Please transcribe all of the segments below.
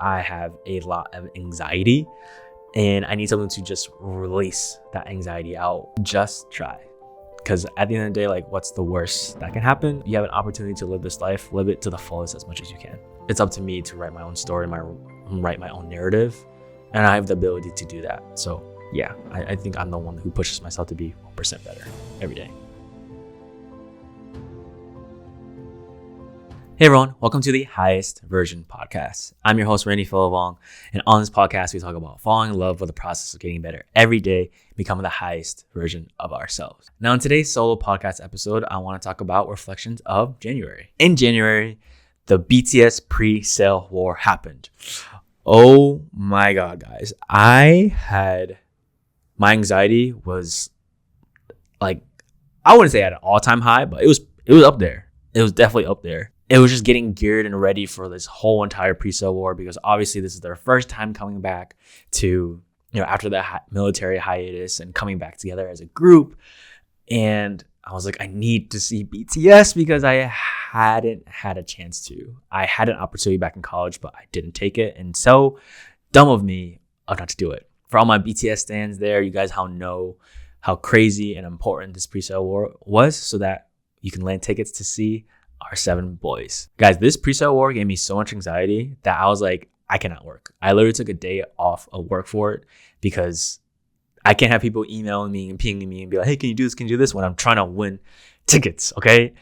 I have a lot of anxiety and I need something to just release that anxiety out. Just try. Because at the end of the day, like, what's the worst that can happen? You have an opportunity to live this life, live it to the fullest as much as you can. It's up to me to write my own story, write my own narrative, and I have the ability to do that. So yeah, I think I'm the one who pushes myself to be 1% better every day. Hey everyone, welcome to the Highest Version Podcast. I'm your host, Randy Philivong, and on this podcast, we talk about falling in love with the process of getting better every day, becoming the highest version of ourselves. Now, in today's solo podcast episode, I want to talk about reflections of January. In January, the BTS pre-sale war happened. Oh my God, guys. My anxiety was like, I wouldn't say at an all-time high, but it was up there. It was definitely up there. It was just getting geared and ready for this whole entire pre-sale war because obviously this is their first time coming back to, after the military hiatus and coming back together as a group. And I was like, I need to see BTS because I hadn't had a chance to. I had an opportunity back in college, but I didn't take it. And so dumb of me not to do it. For all my BTS stands there, you guys know how crazy and important this pre-sale war was so that you can land tickets to see our 7 boys. Guys, this pre-sale war gave me so much anxiety that I was like, I cannot work. I literally took a day off of work for it because I can't have people emailing me and pinging me and be like, hey, can you do this? Can you do this? When I'm trying to win tickets, okay?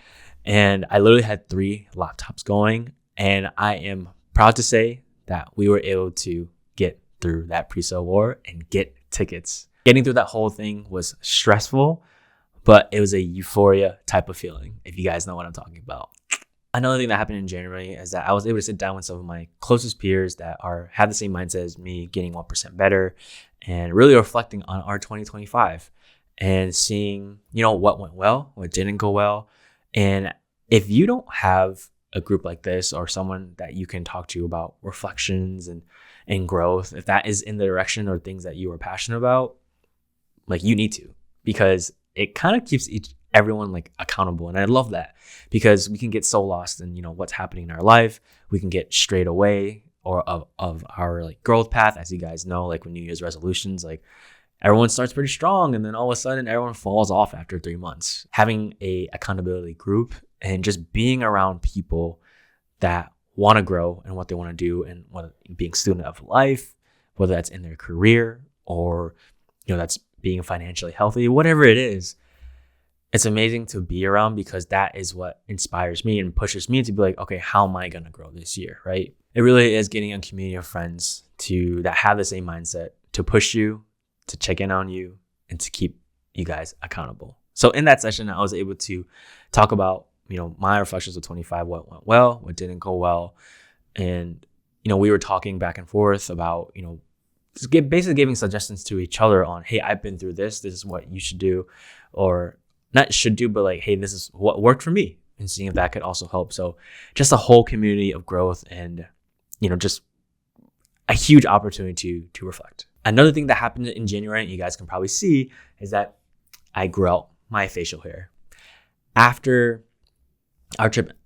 And I literally had 3 laptops going, and I am proud to say that we were able to get through that pre-sale war and get tickets. Getting through that whole thing was stressful, but it was a euphoria type of feeling, if you guys know what I'm talking about. Another thing that happened in January is that I was able to sit down with some of my closest peers that have the same mindset as me, getting 1% better, and really reflecting on our 2025 and seeing, what went well, what didn't go well. And if you don't have a group like this or someone that you can talk to about reflections and growth, if that is in the direction or things that you are passionate about, like, you need to, because it kind of keeps everyone like accountable. And I love that because we can get so lost in, what's happening in our life. We can get straight away or of our like growth path. As you guys know, like with New Year's resolutions, like everyone starts pretty strong and then all of a sudden everyone falls off after 3 months. Having a accountability group and just being around people that want to grow and what they want to do, and whether being a student of life, whether that's in their career or, that's being financially healthy, whatever it is, it's amazing to be around because that is what inspires me and pushes me to be like, okay, how am I going to grow this year, right? It really is getting a community of friends that have the same mindset to push you, to check in on you, and to keep you guys accountable. So in that session, I was able to talk about, my reflections of 25, what went well, what didn't go well. And, we were talking back and forth about, basically giving suggestions to each other on, hey, I've been through this is what you should do, or not should do, but like, hey, this is what worked for me, and seeing if that could also help. So just a whole community of growth and, just a huge opportunity to reflect. Another thing that happened in January, and you guys can probably see, is that I grew out my facial hair. After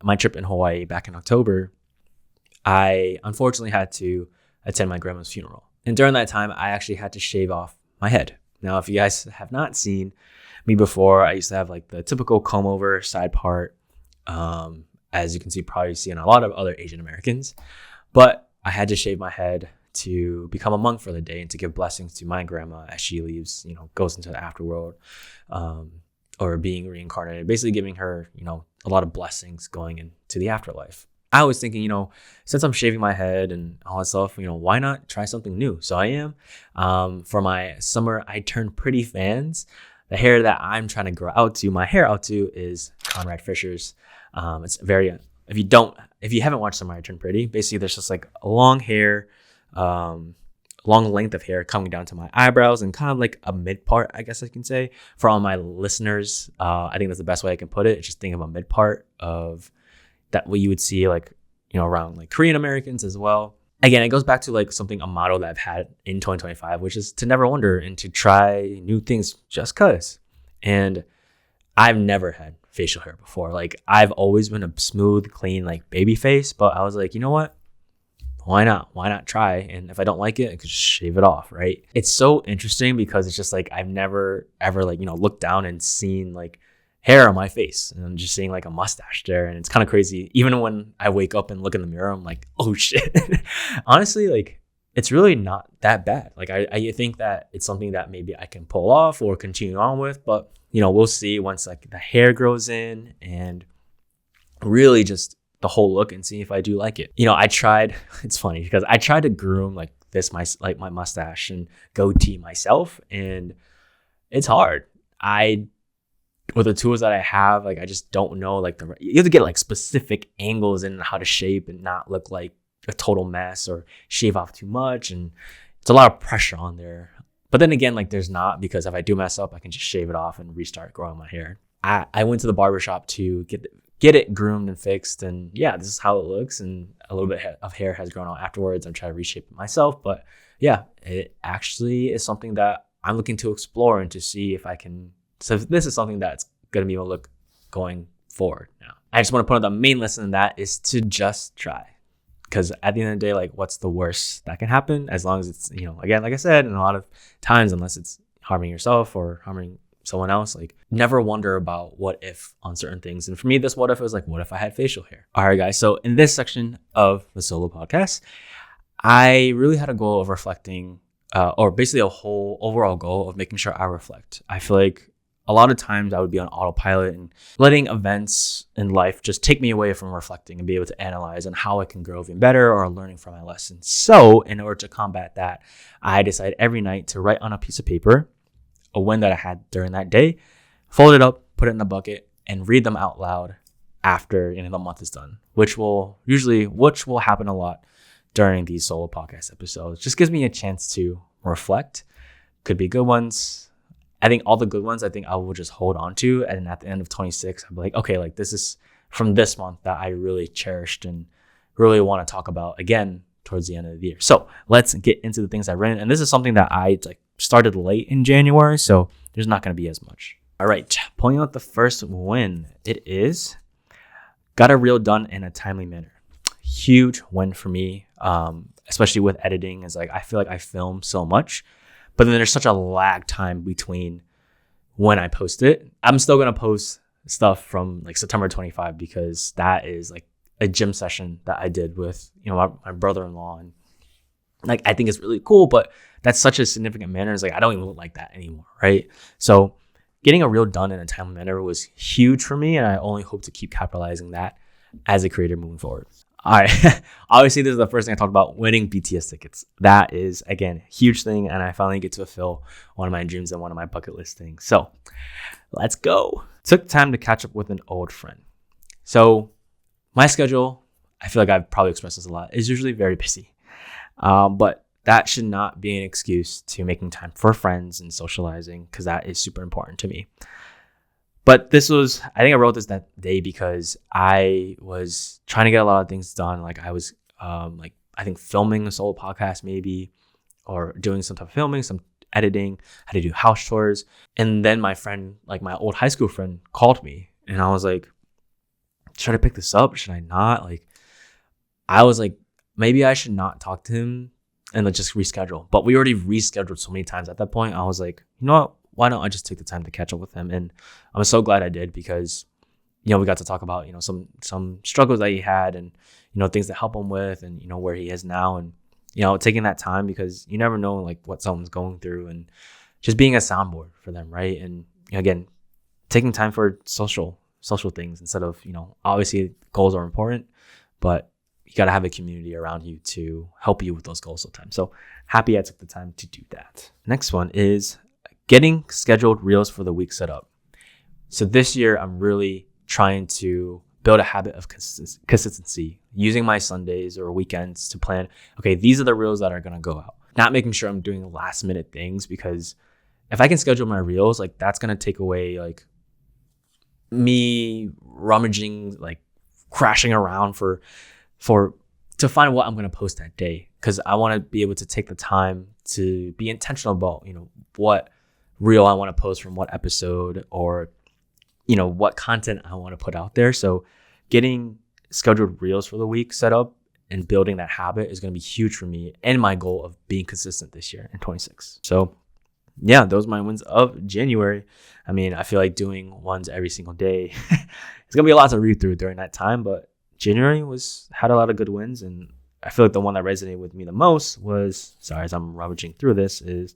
my trip in Hawaii back in October, I unfortunately had to attend my grandma's funeral. And during that time, I actually had to shave off my head. Now, if you guys have not seen me before, I used to have like the typical comb over side part, as you can probably see in a lot of other Asian Americans. But I had to shave my head to become a monk for the day and to give blessings to my grandma as she leaves, goes into the afterworld, or being reincarnated, basically giving her, a lot of blessings going into the afterlife. I was thinking, since I'm shaving my head and all that stuff, why not try something new? So I am. For my summer I Turned Pretty fans, the hair that I'm trying to grow out to, my hair out to, is Conrad Fisher's. It's very, if you haven't watched Summer I Turned Pretty, basically there's just like a long hair, long length of hair coming down to my eyebrows and kind of like a mid part, I guess I can say. For all my listeners, I think that's the best way I can put it. Just think of a mid part of that, what you would see like, around like Korean Americans as well. Again, it goes back to like a motto that I've had in 2025, which is to never wonder and to try new things just cause. And I've never had facial hair before. Like, I've always been a smooth, clean, like baby face, but I was like, you know what? why not? Why not try? And if I don't like it, I could just shave it off, right? It's so interesting because it's just like I've never ever like, looked down and seen like hair on my face, and I'm just seeing like a mustache there, and it's kind of crazy. Even when I wake up and look in the mirror, I'm like, oh shit. Honestly, like it's really not that bad. Like I think that it's something that maybe I can pull off or continue on with, but we'll see once like the hair grows in and really just the whole look and see if I do like it. I tried, it's funny because I tried to groom like my mustache and goatee myself, and it's hard. With the tools that I have, like I just don't know, like you have to get like specific angles in how to shape and not look like a total mess or shave off too much, and it's a lot of pressure on there. But then again, like there's not, because if I do mess up, I can just shave it off and restart growing my hair. I went to the barbershop to get it groomed and fixed, and yeah, this is how it looks, and a little bit of hair has grown out afterwards. I'm trying to reshape it myself, but yeah, it actually is something that I'm looking to explore and to see if I can. So this is something that's going to be able to look going forward now. I just want to put on the main lesson in that is to just try. Because at the end of the day, like what's the worst that can happen? As long as it's, again, like I said, and a lot of times, unless it's harming yourself or harming someone else, like never wonder about what if on certain things. And for me, this what if was like, what if I had facial hair? All right, guys. So in this section of the solo podcast, I really had a goal of reflecting, or basically a whole overall goal of making sure I reflect. I feel like a lot of times I would be on autopilot and letting events in life just take me away from reflecting and be able to analyze on how I can grow even better or learning from my lessons. So in order to combat that, I decided every night to write on a piece of paper a win that I had during that day, fold it up, put it in a bucket, and read them out loud after the month is done, which will happen a lot during these solo podcast episodes. Just gives me a chance to reflect. Could be good ones. I think all the good ones, I think I will just hold on to. And at the end of 26, I'll be like, okay, like this is from this month that I really cherished and really want to talk about again towards the end of the year. So let's get into the things I've written. And this is something that I started late in January, so there's not going to be as much. All right, pulling out the first win. It is got a reel done in a timely manner. Huge win for me, especially with editing. Is like I feel like I film so much, but then there's such a lag time between when I post it. I'm still going to post stuff from like September 25 because that is like a gym session that I did with, my brother-in-law. And like, I think it's really cool, but that's such a significant manner. It's like, I don't even look like that anymore. Right. So getting a reel done in a timely manner was huge for me. And I only hope to keep capitalizing that as a creator moving forward. All right. Obviously, this is the first thing I talked about, winning BTS tickets. That is, again, a huge thing. And I finally get to fulfill one of my dreams and one of my bucket list things. So let's go. Took time to catch up with an old friend. So my schedule, I feel like I've probably expressed this a lot, is usually very busy. But that should not be an excuse to making time for friends and socializing, because that is super important to me. But I think I wrote this that day because I was trying to get a lot of things done. Like I was, I think filming a solo podcast maybe, or doing some type of filming, some editing, had to do house chores. And then my friend, like my old high school friend, called me and I was like, should I pick this up? Should I not? Like, I was like, maybe I should not talk to him and let's just reschedule. But we already rescheduled so many times at that point. I was like, you know what? Why don't I just take the time to catch up with him? And I'm so glad I did because, we got to talk about, some struggles that he had and, things to help him with and, where he is now. And, taking that time because you never know like what someone's going through and just being a soundboard for them. Right. And again, taking time for social things instead of, obviously goals are important, but you got to have a community around you to help you with those goals sometimes. So happy I took the time to do that. Next one is getting scheduled reels for the week set up. So this year, I'm really trying to build a habit of consistency, using my Sundays or weekends to plan, okay, these are the reels that are going to go out. Not making sure I'm doing last minute things, because if I can schedule my reels, like that's going to take away like me rummaging, like crashing around to find what I'm going to post that day. Because I want to be able to take the time to be intentional about, what reel I want to post from what episode or, what content I want to put out there. So getting scheduled reels for the week set up and building that habit is going to be huge for me and my goal of being consistent this year in 26. So yeah, those are my wins of January. I mean, I feel like doing ones every single day. It's going to be a lot to read through during that time, but January had a lot of good wins. And I feel like the one that resonated with me the most was, sorry, as I'm rummaging through this, is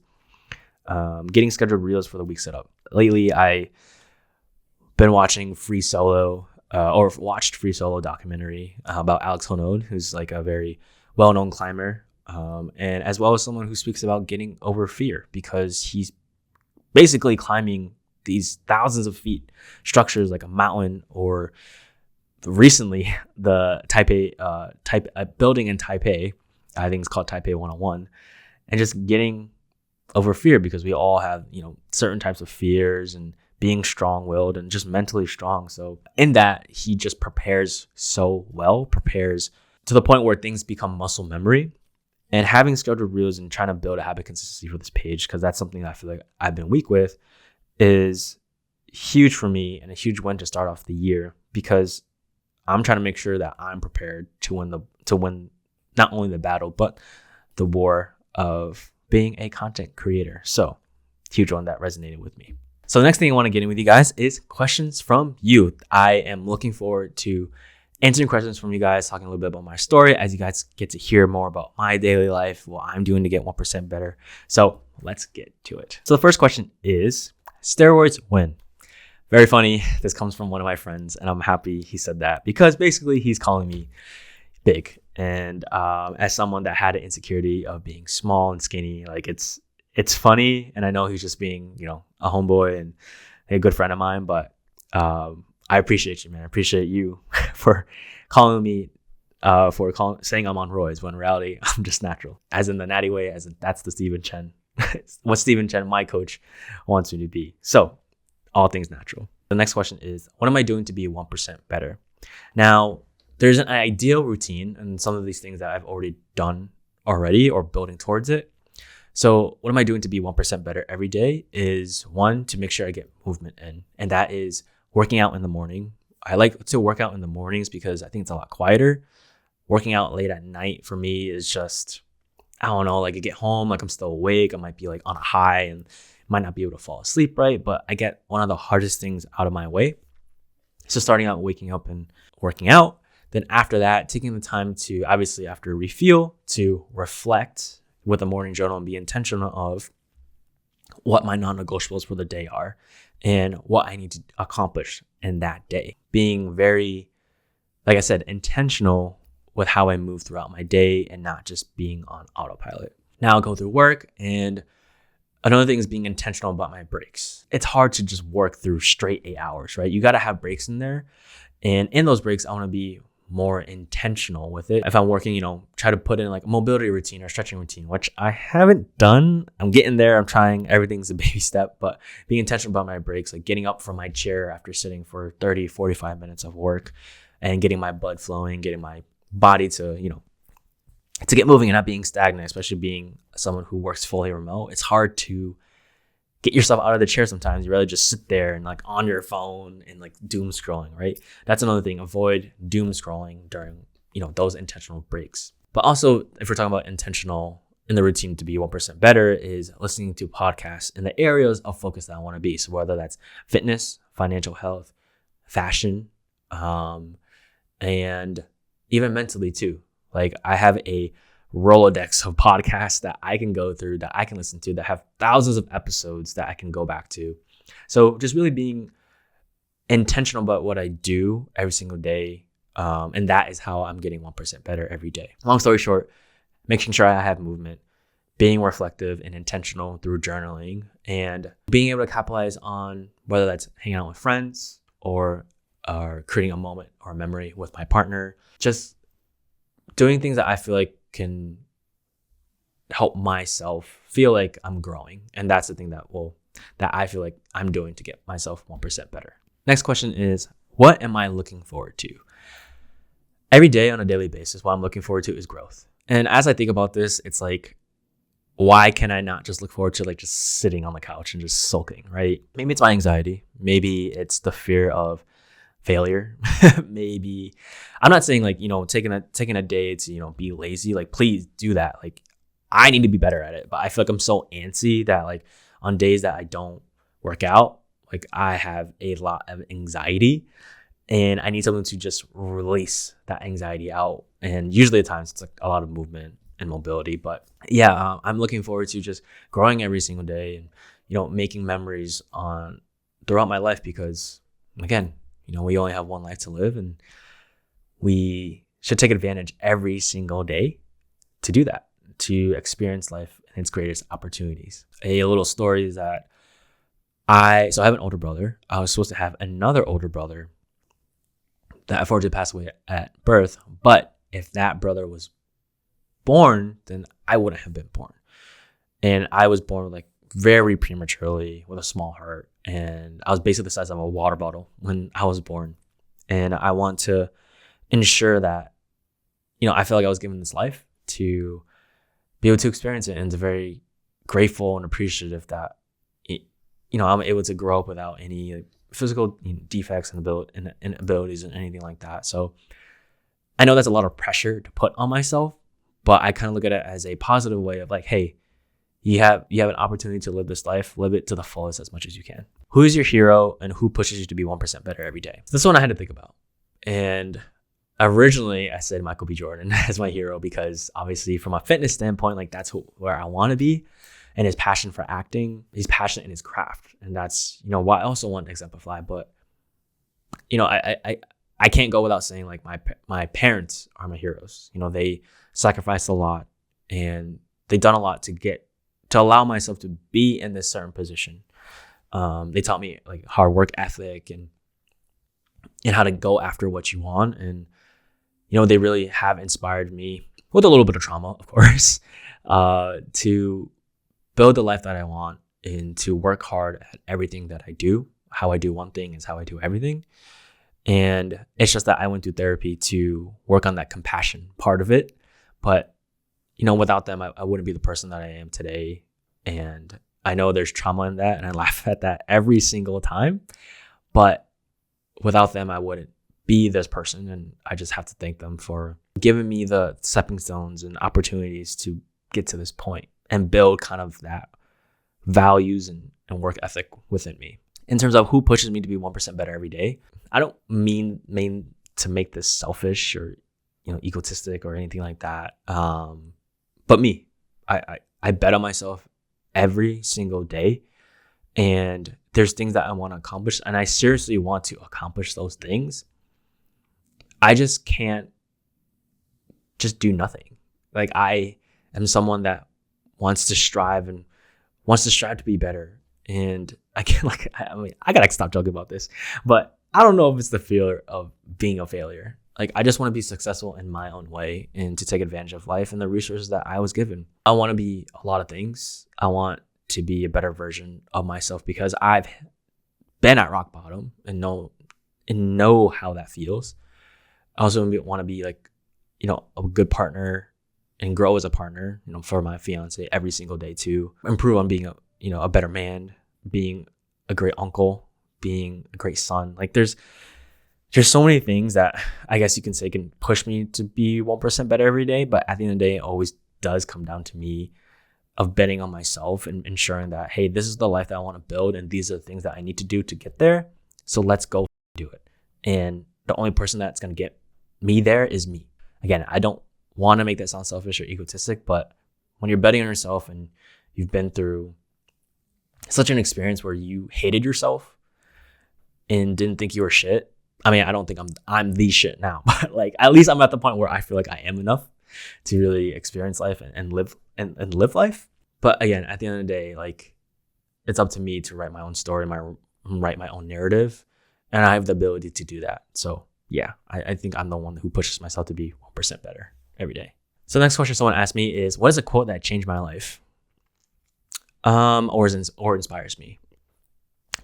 getting scheduled reels for the week setup. Lately, I been watching Free Solo watched Free Solo documentary about Alex Honnold, who's like a very well-known climber, and as well as someone who speaks about getting over fear, because he's basically climbing these thousands of feet structures like a mountain, or recently the building in Taipei, I think it's called Taipei 101, and just getting over fear, because we all have, certain types of fears, and being strong-willed and just mentally strong. So in that, he just prepares so well, prepares to the point where things become muscle memory. And having scheduled reels and trying to build a habit consistency for this page, because that's something that I feel like I've been weak with, is huge for me and a huge win to start off the year, because I'm trying to make sure that I'm prepared to win not only the battle, but the war of being a content creator. So huge one that resonated with me. So the next thing I want to get in with you guys is questions from you. I am looking forward to answering questions from you guys, talking a little bit about my story, as you guys get to hear more about my daily life, what I'm doing to get 1% better. So let's get to it. So the first question is, steroids win? Very funny. This comes from one of my friends, and I'm happy he said that, because basically he's calling me big. And as someone that had an insecurity of being small and skinny, like it's funny, and I know he's just being, a homeboy and a good friend of mine, but I appreciate you, man. I appreciate you for calling me, saying I'm on roids, when in reality, I'm just natural. As in the natty way, as in that's the Stephen Chen, what Stephen Chen, my coach, wants me to be. So all things natural. The next question is, what am I doing to be 1% better? Now, there's an ideal routine and some of these things that I've already done or building towards it. So what am I doing to be 1% better every day is, one, to make sure I get movement in. And that is working out in the morning. I like to work out in the mornings because I think it's a lot quieter. Working out late at night for me is just, I don't know, like I get home, like I'm still awake. I might be like on a high and might not be able to fall asleep right. But I get one of the hardest things out of my way. So starting out, waking up and working out. Then after that, taking the time to, obviously after refuel, to reflect with a morning journal and be intentional of what my non-negotiables for the day are and what I need to accomplish in that day. Being very, like I said, intentional with how I move throughout my day and not just being on autopilot. Now I'll go through work, and another thing is being intentional about my breaks. It's hard to just work through straight 8 hours, right? You got to have breaks in there. And in those breaks, I want to be more intentional with it. If I'm working, try to put in like a mobility routine or stretching routine, which I haven't done. I'm getting there. I'm trying. Everything's a baby step, but being intentional about my breaks, like getting up from my chair after sitting for 30, 45 minutes of work and getting my blood flowing, getting my body to, to get moving and not being stagnant, especially being someone who works fully remote. It's hard to get yourself out of the chair sometimes. You rather just sit there and like on your phone and like doom scrolling, right? That's another thing. Avoid doom scrolling during, those intentional breaks. But also, if we're talking about intentional in the routine to be 1% better, is listening to podcasts in the areas of focus that I want to be. So whether that's fitness, financial health, fashion, and even mentally too. Like I have a Rolodex of podcasts that I can go through, that I can listen to, that have thousands of episodes that I can go back to. So just really being intentional about what I do every single day. And that is how I'm getting 1% better every day. Long story short, making sure I have movement, being reflective and intentional through journaling, and being able to capitalize on whether that's hanging out with friends or creating a moment or a memory with my partner, just doing things that I feel like can help myself feel like I'm growing. And that's the thing that I feel like I'm doing to get myself 1% better. Next question is, what am I looking forward to? Every day on a daily basis, what I'm looking forward to is growth. And as I think about this, it's like, why can I not just look forward to like just sitting on the couch and just sulking, right? Maybe it's my anxiety. Maybe it's the fear of failure. Maybe I'm not saying like, taking a day to, be lazy. Like, please do that. Like, I need to be better at it. But I feel like I'm so antsy that like on days that I don't work out, like I have a lot of anxiety and I need something to just release that anxiety out. And usually at times it's like a lot of movement and mobility. But yeah, I'm looking forward to just growing every single day and, making memories throughout my life, because again, we only have one life to live, and we should take advantage every single day to do that, to experience life in its greatest opportunities. A little story is that I have an older brother. I was supposed to have another older brother that unfortunately passed away at birth. But if that brother was born, then I wouldn't have been born. And I was born like very prematurely with a small heart. And I was basically the size of a water bottle when I was born. And I want to ensure that, I feel like I was given this life to be able to experience it, and to very grateful and appreciative that, I'm able to grow up without any like, physical defects and abilities and anything like that. So I know that's a lot of pressure to put on myself, but I kind of look at it as a positive way of like, hey, you have an opportunity to live this life, live it to the fullest as much as you can. Who is your hero and who pushes you to be 1% better every day? This one I had to think about. And originally I said Michael B. Jordan as my hero, because obviously from a fitness standpoint, like that's where I want to be. And his passion for acting, he's passionate in his craft. And that's, what I also want to exemplify. But, I can't go without saying like my parents are my heroes. They sacrificed a lot and they've done a lot to allow myself to be in this certain position. They taught me like hard work ethic and how to go after what you want. And, they really have inspired me, with a little bit of trauma, of course, to build the life that I want and to work hard at everything that I do. How I do one thing is how I do everything. And it's just that I went through therapy to work on that compassion part of it. But, without them, I wouldn't be the person that I am today. And I know there's trauma in that, and I laugh at that every single time. But without them, I wouldn't be this person. And I just have to thank them for giving me the stepping stones and opportunities to get to this point and build kind of that values and work ethic within me. In terms of who pushes me to be 1% better every day, I don't mean to make this selfish or egotistic or anything like that. But me, I bet on myself every single day, and there's things that I want to accomplish, and I seriously want to accomplish those things. I just can't just do nothing. Like, I am someone that wants to strive to be better. And I gotta stop joking about this, but I don't know if it's the fear of being a failure. Like, I just want to be successful in my own way and to take advantage of life and the resources that I was given. I want to be a lot of things. I want to be a better version of myself, because I've been at rock bottom and know how that feels. I also want to be like, a good partner and grow as a partner, for my fiance every single day, to improve on being a better man, being a great uncle, being a great son. Like, there's so many things that I guess you can say can push me to be 1% better every day. But at the end of the day, it always does come down to me of betting on myself and ensuring that, hey, this is the life that I want to build, and these are the things that I need to do to get there. So let's go do it. And the only person that's going to get me there is me. Again, I don't want to make that sound selfish or egotistic, but when you're betting on yourself and you've been through such an experience where you hated yourself and didn't think you were shit. I mean, I don't think I'm the shit now, but like, at least I'm at the point where I feel like I am enough to really experience life and live life. But again, at the end of the day, like, it's up to me to write my own story, write my own narrative, and I have the ability to do that. So yeah, I think I'm the one who pushes myself to be 1% better every day. So the next question someone asked me is, what is a quote that changed my life? Or inspires me?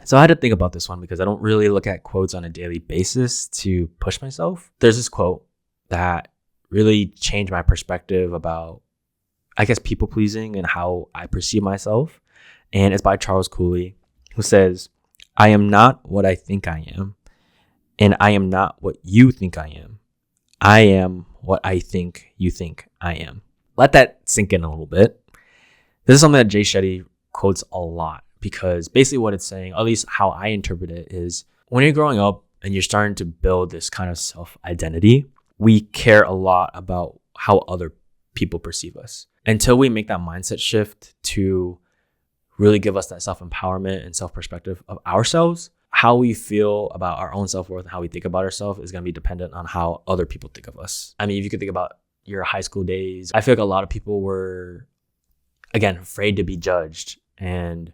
So I had to think about this one, because I don't really look at quotes on a daily basis to push myself. There's this quote that really changed my perspective about, I guess, people pleasing and how I perceive myself. And it's by Charles Cooley, who says, "I am not what I think I am, And I am not what you think I am. I am what I think you think I am. Let that sink in a little bit. This is something that Jay Shetty quotes a lot, because basically what it's saying, at least how I interpret it, is when you're growing up and you're starting to build this kind of self-identity, we care a lot about how other people perceive us. Until we make that mindset shift to really give us that self-empowerment and self-perspective of ourselves, how we feel about our own self-worth and how we think about ourselves is going to be dependent on how other people think of us. I mean, if you could think about your high school days, I feel like a lot of people were, again, afraid to be judged and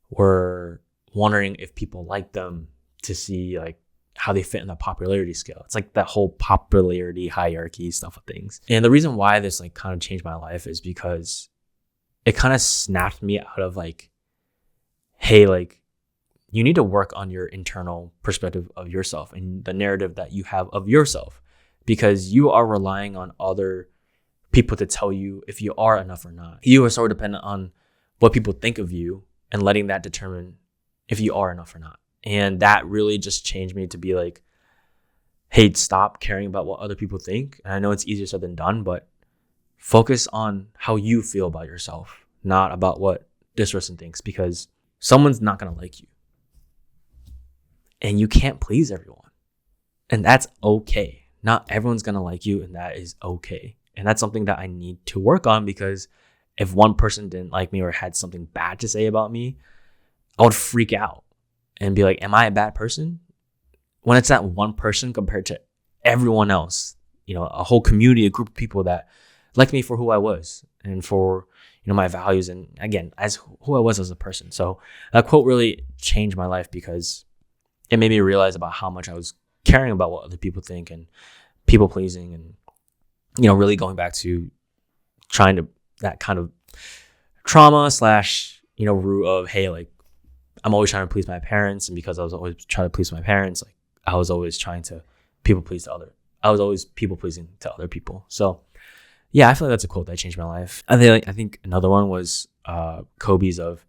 were wondering if people liked them to see like how they fit in the popularity scale. It's like that whole popularity hierarchy stuff of things. And the reason why this like kind of changed my life is because it kind of snapped me out of like, hey, like, you need to work on your internal perspective of yourself and the narrative that you have of yourself, because you are relying on other people to tell you if you are enough or not. You are so dependent on what people think of you and letting that determine if you are enough or not. And that really just changed me to be like, hey, stop caring about what other people think. And I know it's easier said than done, but focus on how you feel about yourself, not about what this person thinks, because someone's not going to like you. And you can't please everyone. And that's okay. Not everyone's going to like you, and that is okay. And that's something that I need to work on, because if one person didn't like me or had something bad to say about me, I would freak out and be like, am I a bad person? When it's that one person compared to everyone else, a whole community, a group of people that liked me for who I was and for, my values, and again, as who I was as a person. So that quote really changed my life, because it made me realize about how much I was caring about what other people think and people pleasing, and, really going back to trying to that kind of trauma / root of, hey, like, I'm always trying to please my parents. And because I was always trying to please my parents, like, I was always trying to I was always people pleasing to other people. So yeah, I feel like that's a quote that changed my life. I think another one was Kobe's of,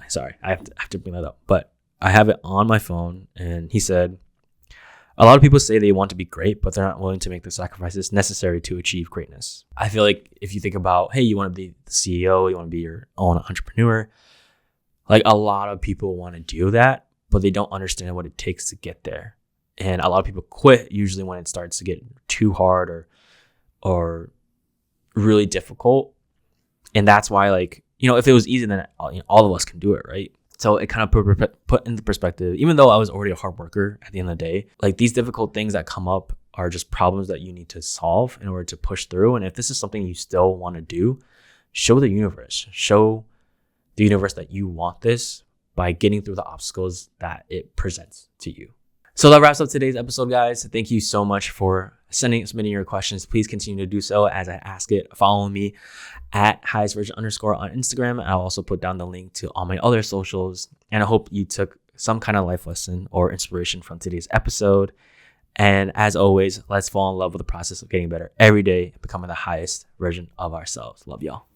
sorry, I have to bring that up, but I have it on my phone, and he said, a lot of people say they want to be great, but they're not willing to make the sacrifices necessary to achieve greatness. I feel like if you think about, hey, you want to be the CEO, you want to be your own entrepreneur, like, a lot of people want to do that, but they don't understand what it takes to get there. And a lot of people quit usually when it starts to get too hard or really difficult. And that's why, like, if it was easy, then all of us can do it, right? So it kind of put into perspective, even though I was already a hard worker at the end of the day, like, these difficult things that come up are just problems that you need to solve in order to push through. And if this is something you still want to do, show the universe that you want this by getting through the obstacles that it presents to you. So that wraps up today's episode, guys. Thank you so much for submitting your questions. Please continue to do so as I ask it. Follow me at highestversion_ on Instagram. And I'll also put down the link to all my other socials. And I hope you took some kind of life lesson or inspiration from today's episode. And as always, let's fall in love with the process of getting better every day and becoming the highest version of ourselves. Love y'all.